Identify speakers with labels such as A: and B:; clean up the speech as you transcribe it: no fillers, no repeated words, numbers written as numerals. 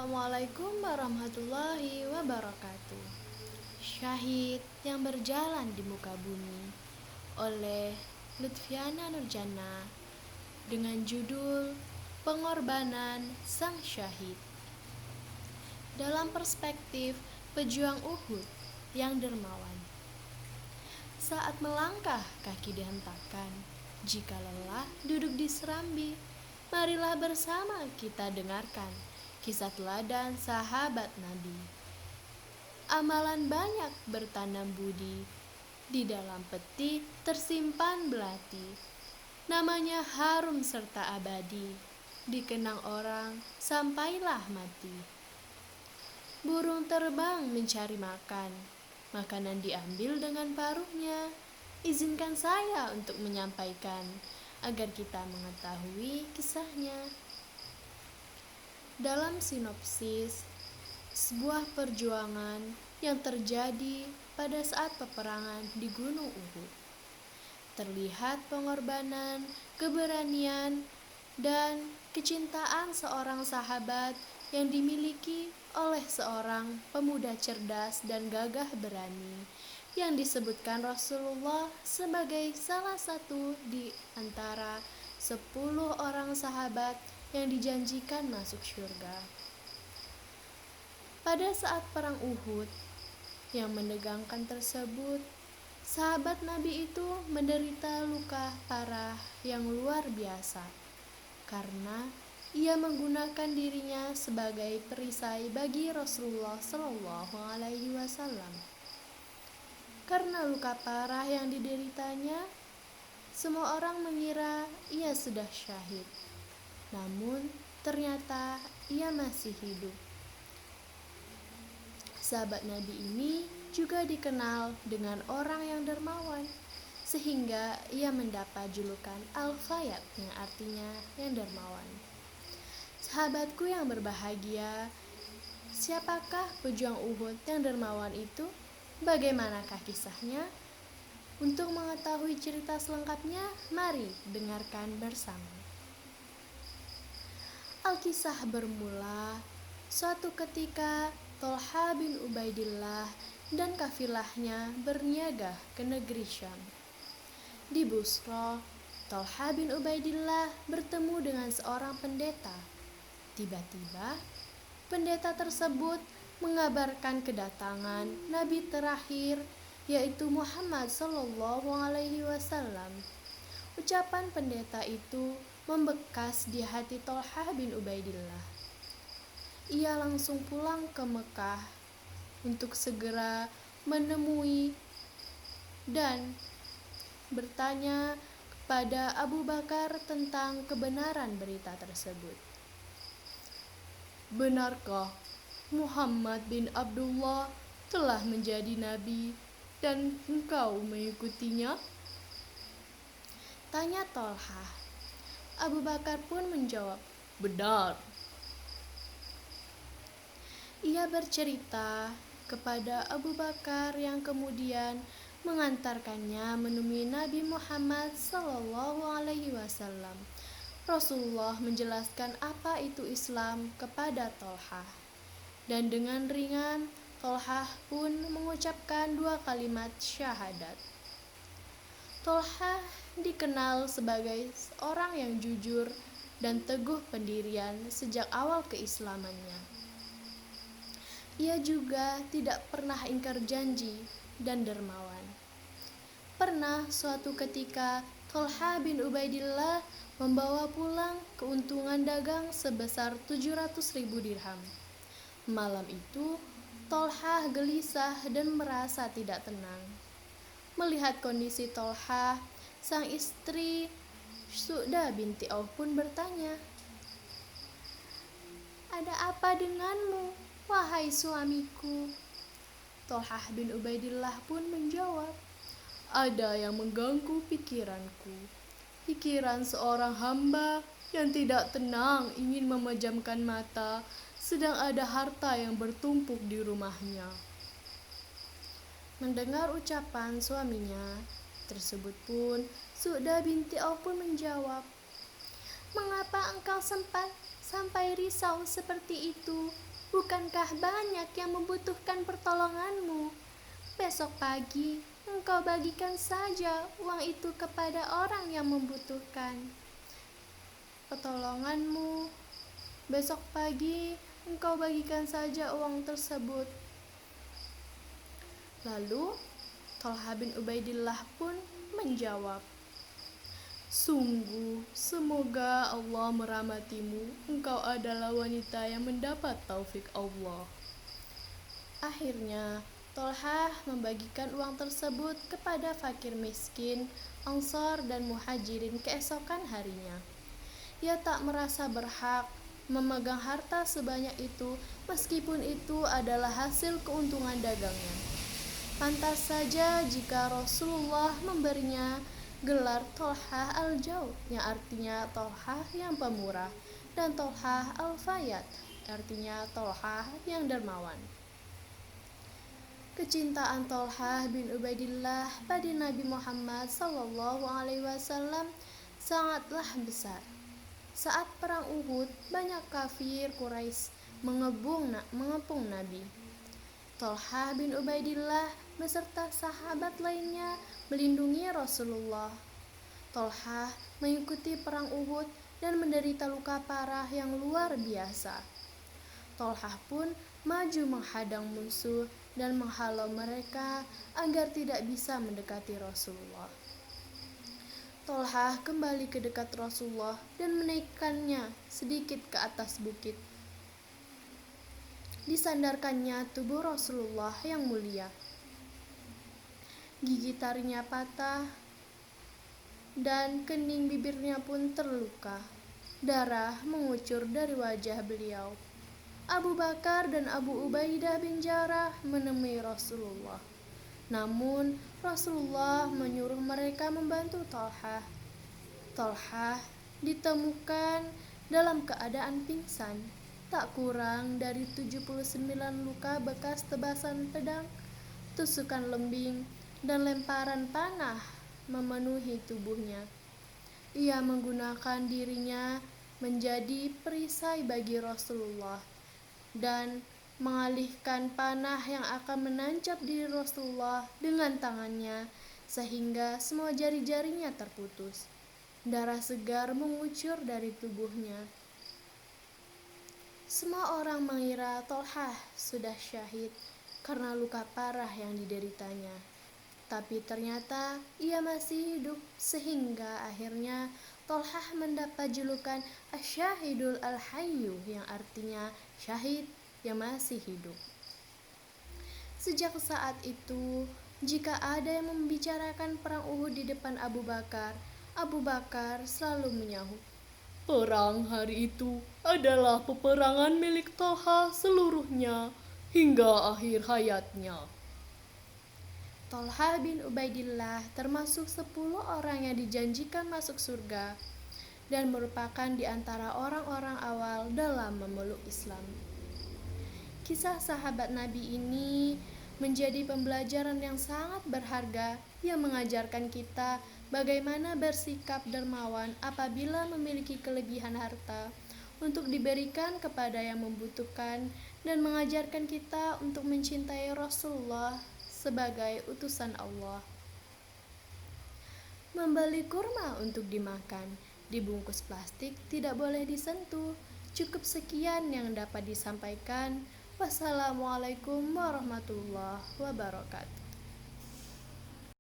A: Assalamualaikum warahmatullahi wabarakatuh. Syahid yang berjalan di muka bumi oleh Lutfiana Nurjana dengan judul Pengorbanan Sang Syahid. Dalam perspektif pejuang Uhud yang dermawan. Saat melangkah kaki dihentakkan, jika lelah duduk di serambi, marilah bersama kita dengarkan kisah teladan sahabat Nabi. Amalan banyak bertanam budi, di dalam peti tersimpan belati. Namanya harum serta abadi, dikenang orang sampailah mati. Burung terbang mencari makan, makanan diambil dengan paruhnya. Izinkan saya untuk menyampaikan, agar kita mengetahui kisahnya. Dalam sinopsis, sebuah perjuangan yang terjadi pada saat peperangan di Gunung Uhud. Terlihat pengorbanan, keberanian, dan kecintaan seorang sahabat yang dimiliki oleh seorang pemuda cerdas dan gagah berani yang disebutkan Rasulullah sebagai salah satu di antara 10 orang sahabat yang dijanjikan masuk surga. Pada saat perang Uhud yang menegangkan tersebut, sahabat Nabi itu menderita luka parah yang luar biasa karena ia menggunakan dirinya sebagai perisai bagi Rasulullah Shallallahu Alaihi Wasallam. Karena luka parah yang dideritanya, semua orang mengira ia sudah syahid. Namun ternyata ia masih hidup. Sahabat Nabi ini juga dikenal dengan orang yang dermawan, sehingga ia mendapat julukan Al-Fayyad yang artinya yang dermawan. Sahabatku yang berbahagia, siapakah pejuang Uhud yang dermawan itu? Bagaimanakah kisahnya? Untuk mengetahui cerita selengkapnya, mari dengarkan bersama. Alkisah bermula suatu ketika Thalhah bin Ubaidillah dan kafilahnya berniaga ke negeri Syam. Di Busra, Thalhah bin Ubaidillah bertemu dengan seorang pendeta. Tiba-tiba, pendeta tersebut mengabarkan kedatangan Nabi terakhir, yaitu Muhammad Sallallahu Alaihi Wasallam. Ucapan pendeta itu membekas di hati Thalhah bin Ubaidillah. Ia langsung pulang ke Mekah untuk segera menemui dan bertanya kepada Abu Bakar tentang kebenaran berita tersebut. Benarkah Muhammad bin Abdullah telah menjadi nabi dan engkau mengikutinya? Tanya Thalhah. Abu Bakar pun menjawab, benar. Ia bercerita kepada Abu Bakar yang kemudian mengantarkannya menemui Nabi Muhammad Sallallahu Alaihi Wasallam. Rasulullah menjelaskan apa itu Islam kepada Thalhah, dan dengan ringan Thalhah pun mengucapkan 2 kalimat syahadat. Thalhah dikenal sebagai orang yang jujur dan teguh pendirian sejak awal keislamannya. Ia juga tidak pernah ingkar janji dan dermawan. Pernah suatu ketika Thalhah bin Ubaidillah membawa pulang keuntungan dagang sebesar 700.000 dirham. Malam itu Thalhah gelisah dan merasa tidak tenang. Melihat kondisi Thalhah, sang istri Su'dah binti Auf pun bertanya, "Ada apa denganmu, wahai suamiku?" Thalhah bin Ubaidillah pun menjawab, "Ada yang mengganggu pikiranku. Pikiran seorang hamba yang tidak tenang ingin memejamkan mata, sedang ada harta yang bertumpuk di rumahnya." Mendengar ucapan suaminya tersebut pun, Su'dah binti Auf pun menjawab, "Mengapa engkau sempat sampai risau seperti itu? Bukankah banyak yang membutuhkan pertolonganmu? Besok pagi engkau bagikan saja uang itu kepada orang yang membutuhkan pertolonganmu. Besok pagi engkau bagikan saja uang tersebut. Lalu Thalha bin Ubaidillah pun menjawab, "Sungguh, semoga Allah merahmatimu. Engkau adalah wanita yang mendapat taufik Allah." Akhirnya, Thalha membagikan uang tersebut kepada fakir miskin, Ansar dan Muhajirin keesokan harinya. Ia tak merasa berhak memegang harta sebanyak itu meskipun itu adalah hasil keuntungan dagangnya. Pantas saja jika Rasulullah memberinya gelar Thalha al-Jaud yang artinya Thalha yang pemurah dan Thalha al-Fayyad artinya Thalha yang dermawan. Kecintaan Thalha bin Ubaidillah pada Nabi Muhammad SAW sangatlah besar. Saat perang Uhud, banyak kafir Quraisy mengepung Nabi. Thalha bin Ubaidillah beserta sahabat lainnya melindungi Rasulullah. Thalha mengikuti perang Uhud dan menderita luka parah yang luar biasa. Thalha pun maju menghadang musuh dan menghalau mereka agar tidak bisa mendekati Rasulullah. Thalha kembali ke dekat Rasulullah dan menaikkannya sedikit ke atas bukit. Disandarkannya tubuh Rasulullah yang mulia. Gigi taringnya patah dan kening bibirnya pun terluka. Darah mengucur dari wajah beliau. Abu Bakar dan Abu Ubaidah bin Jarrah menemui Rasulullah. Namun Rasulullah menyuruh mereka membantu Thalha. Thalha ditemukan dalam keadaan pingsan. Tak kurang dari 79 luka bekas tebasan pedang, tusukan lembing, dan lemparan panah memenuhi tubuhnya. Ia menggunakan dirinya menjadi perisai bagi Rasulullah dan mengalihkan panah yang akan menancap diri Rasulullah dengan tangannya sehingga semua jari-jarinya terputus. Darah segar mengucur dari tubuhnya. Semua orang mengira Thalha sudah syahid karena luka parah yang dideritanya. Tapi ternyata ia masih hidup sehingga akhirnya Thalha mendapat julukan Asyahidul Al-Hayyu yang artinya syahid yang masih hidup. Sejak saat itu, jika ada yang membicarakan perang Uhud di depan Abu Bakar selalu menyahut, "Perang hari itu adalah peperangan milik Thalha seluruhnya hingga akhir hayatnya." Thalha bin Ubaidillah termasuk 10 orang yang dijanjikan masuk surga dan merupakan di antara orang-orang awal dalam memeluk Islam. Kisah sahabat Nabi ini menjadi pembelajaran yang sangat berharga yang mengajarkan kita bagaimana bersikap dermawan apabila memiliki kelebihan harta untuk diberikan kepada yang membutuhkan dan mengajarkan kita untuk mencintai Rasulullah sebagai utusan Allah. Membeli kurma untuk dimakan, dibungkus plastik tidak boleh disentuh. Cukup sekian yang dapat disampaikan. Wassalamualaikum warahmatullahi wabarakatuh.